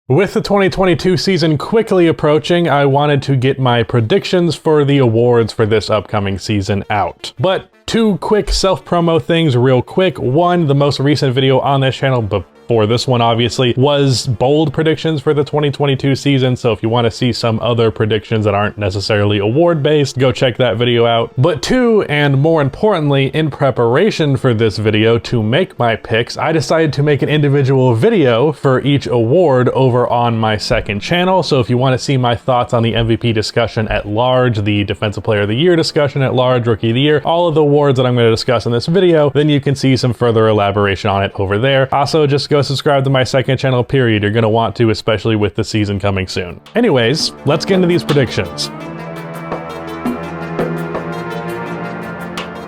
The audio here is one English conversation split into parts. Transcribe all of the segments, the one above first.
With the 2022 season quickly approaching, I wanted to get my predictions for the awards for this upcoming season out. But two quick self-promo things real quick. One, the most recent video on this channel, before this one obviously, was bold predictions for the 2022 season. So if you want to see some other predictions that aren't necessarily award based, go check that video out. But two, and more importantly, in preparation for this video to make my picks, I decided to make an individual video for each award over on my second channel. So if you want to see my thoughts on the MVP discussion at large, the Defensive Player of the Year discussion at large, Rookie of the Year, all of the awards that I'm going to discuss in this video, then you can see some further elaboration on it over there. Also, just go subscribe to my second channel, period. You're going to want to, especially with the season coming soon. Anyways, let's get into these predictions.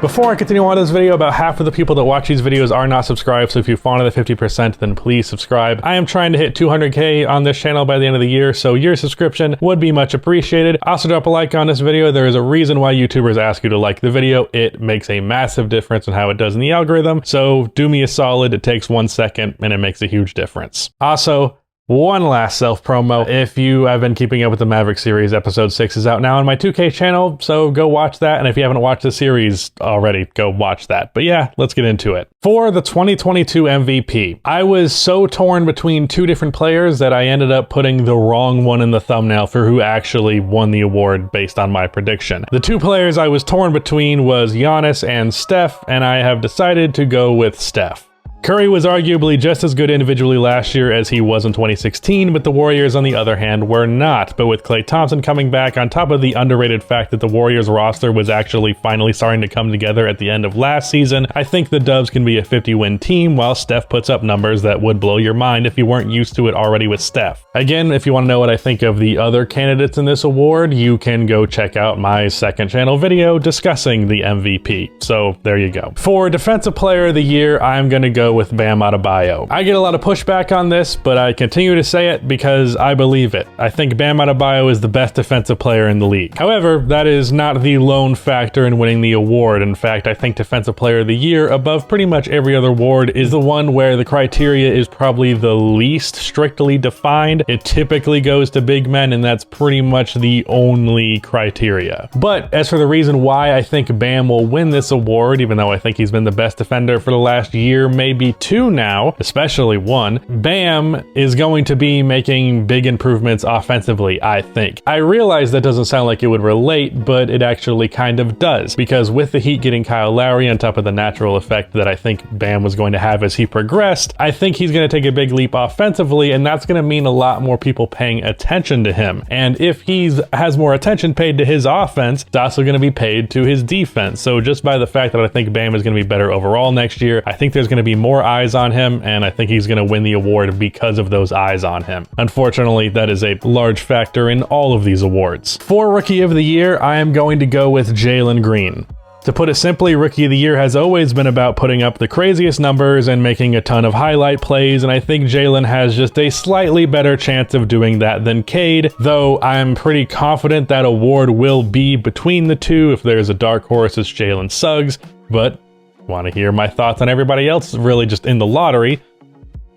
Before I continue on this video, about half of the people that watch these videos are not subscribed, so if you fall into the 50%, then please subscribe. I am trying to hit 200K on this channel by the end of the year, so your subscription would be much appreciated. Also, drop a like on this video. There is a reason why YouTubers ask you to like the video. It makes a massive difference in how it does in the algorithm, so do me a solid. It takes 1 second, and it makes a huge difference. Also, one last self-promo. If you have been keeping up with the Maverick series, episode 6 is out now on my 2K channel, so go watch that. And if you haven't watched the series already, go watch that. But yeah, let's get into it. For the 2022 MVP, I was so torn between two different players that I ended up putting the wrong one in the thumbnail for who actually won the award based on my prediction. The two players I was torn between was Giannis and Steph, and I have decided to go with Steph. Curry was arguably just as good individually last year as he was in 2016, but the Warriors, on the other hand, were not. But with Klay Thompson coming back, on top of the underrated fact that the Warriors roster was actually finally starting to come together at the end of last season, I think the Dubs can be a 50-win team while Steph puts up numbers that would blow your mind if you weren't used to it already with Steph. Again, if you want to know what I think of the other candidates in this award, you can go check out my second channel video discussing the MVP. So there you go. For Defensive Player of the Year, I'm going to go with Bam Adebayo. I get a lot of pushback on this, but I continue to say it because I believe it. I think Bam Adebayo is the best defensive player in the league. However, that is not the lone factor in winning the award. In fact, I think Defensive Player of the Year, above pretty much every other award, is the one where the criteria is probably the least strictly defined. It typically goes to big men, and that's pretty much the only criteria. But as for the reason why I think Bam will win this award, even though I think he's been the best defender for the last year, maybe two now, especially one, Bam is going to be making big improvements offensively, I think. I realize that doesn't sound like it would relate, but it actually kind of does, because with the Heat getting Kyle Lowry on top of the natural effect that I think Bam was going to have as he progressed, I think he's going to take a big leap offensively, and that's going to mean a lot more people paying attention to him. And if he has more attention paid to his offense, it's also going to be paid to his defense. So just by the fact that I think Bam is going to be better overall next year, I think there's going to be more eyes on him, and I think he's going to win the award because of those eyes on him. Unfortunately, that is a large factor in all of these awards. For Rookie of the Year, I am going to go with Jalen Green. To put it simply, Rookie of the Year has always been about putting up the craziest numbers and making a ton of highlight plays, and I think Jalen has just a slightly better chance of doing that than Cade, though I'm pretty confident that award will be between the two. If there's a dark horse, it's Jalen Suggs, but want to hear my thoughts on everybody else really just in the lottery,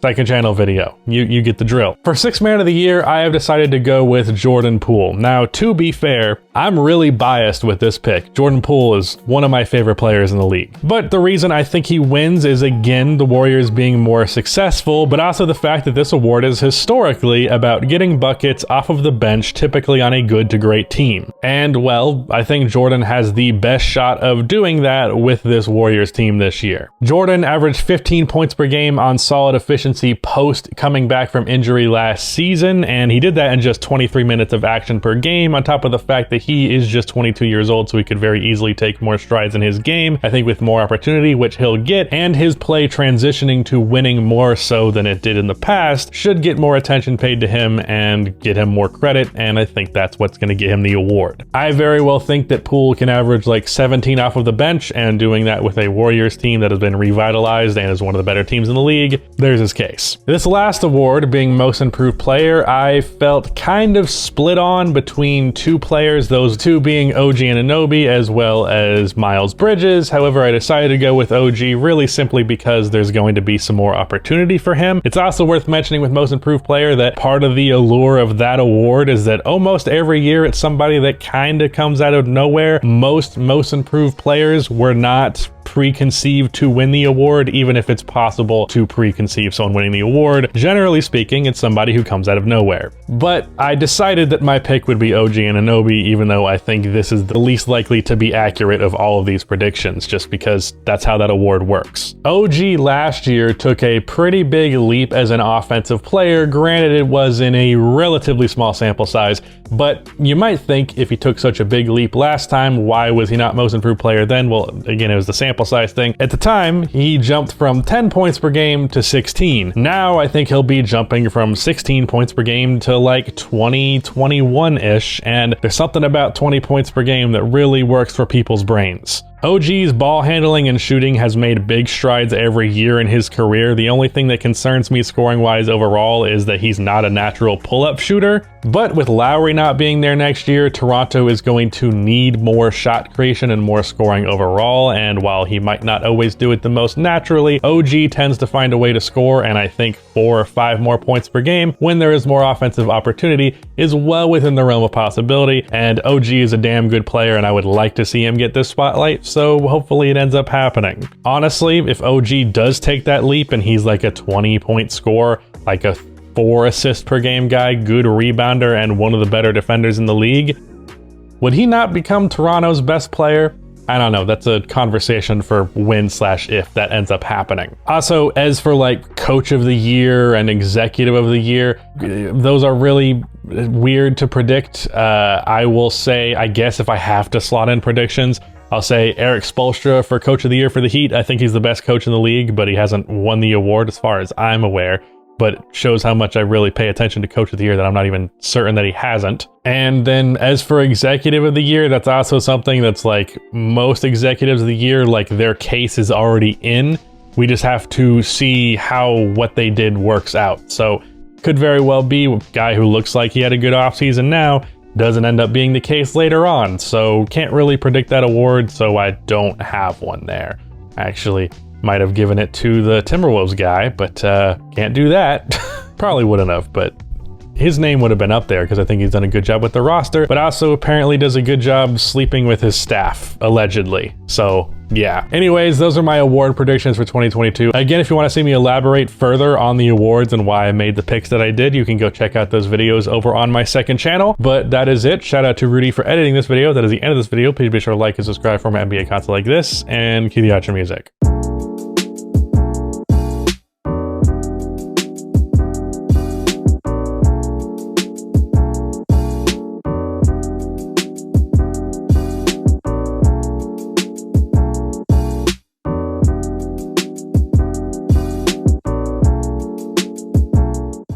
second channel video. You get the drill. For Sixth Man of the Year, I have decided to go with Jordan Poole. Now, to be fair, I'm really biased with this pick. Jordan Poole is one of my favorite players in the league. But the reason I think he wins is, again, the Warriors being more successful, but also the fact that this award is historically about getting buckets off of the bench, typically on a good to great team. And, well, I think Jordan has the best shot of doing that with this Warriors team this year. Jordan averaged 15 points per game on solid efficiency post coming back from injury last season, and he did that in just 23 minutes of action per game, on top of the fact that he is just 22 years old, so he could very easily take more strides in his game, I think with more opportunity, which he'll get, and his play transitioning to winning more so than it did in the past should get more attention paid to him and get him more credit, and I think that's what's going to get him the award. I very well think that Poole can average like 17 off of the bench, and doing that with a Warriors team that has been revitalized and is one of the better teams in the league, there's his case. case. This last award, being Most Improved Player, I felt kind of split on between two players, those two being OG Anunoby as well as Miles Bridges. However, I decided to go with OG really simply because there's going to be some more opportunity for him. It's also worth mentioning with Most Improved Player that part of the allure of that award is that almost every year it's somebody that kind of comes out of nowhere. Most Improved Players were not preconceived to win the award, even if it's possible to preconceive someone winning the award. Generally speaking, it's somebody who comes out of nowhere. But I decided that my pick would be OG Anunoby, even though I think this is the least likely to be accurate of all of these predictions, just because that's how that award works. OG last year took a pretty big leap as an offensive player. Granted, it was in a relatively small sample size, but you might think if he took such a big leap last time, why was he not Most Improved Player then? Well, again, it was the sample size thing. At the time, he jumped from 10 points per game to 16. Now I think he'll be jumping from 16 points per game to like 20, 21-ish, and there's something about 20 points per game that really works for people's brains. OG's ball handling and shooting has made big strides every year in his career. The only thing that concerns me scoring-wise overall is that he's not a natural pull-up shooter. But with Lowry not being there next year, Toronto is going to need more shot creation and more scoring overall, and while he might not always do it the most naturally, OG tends to find a way to score, and I think 4 or 5 more points per game when there is more offensive opportunity is well within the realm of possibility, and OG is a damn good player, and I would like to see him get this spotlight, so hopefully it ends up happening. Honestly, if OG does take that leap and he's like a 20-point scorer, like a 4 assist per game guy, good rebounder, and one of the better defenders in the league, would he not become Toronto's best player? I don't know, that's a conversation for when/if that ends up happening. Also, as for like coach of the year and executive of the year, those are really weird to predict. I will say, I guess if I have to slot in predictions, I'll say Eric Spoelstra for coach of the year for the Heat. I think he's the best coach in the league, but he hasn't won the award as far as I'm aware. But it shows how much I really pay attention to coach of the year that I'm not even certain that he hasn't. And then as for executive of the year, that's also something that's like most executives of the year, like their case is already in. We just have to see how what they did works out. So could very well be a guy who looks like he had a good offseason now doesn't end up being the case later on. So can't really predict that award, so I don't have one there. Actually, might have given it to the Timberwolves guy, but can't do that. Probably wouldn't have, but his name would have been up there because I think he's done a good job with the roster, but also apparently does a good job sleeping with his staff, allegedly. So yeah. Anyways, those are my award predictions for 2022. Again, if you want to see me elaborate further on the awards and why I made the picks that I did, you can go check out those videos over on my second channel. But that is it. Shout out to Rudy for editing this video. That is the end of this video. Please be sure to like and subscribe for more NBA content like this, and cue the outro music.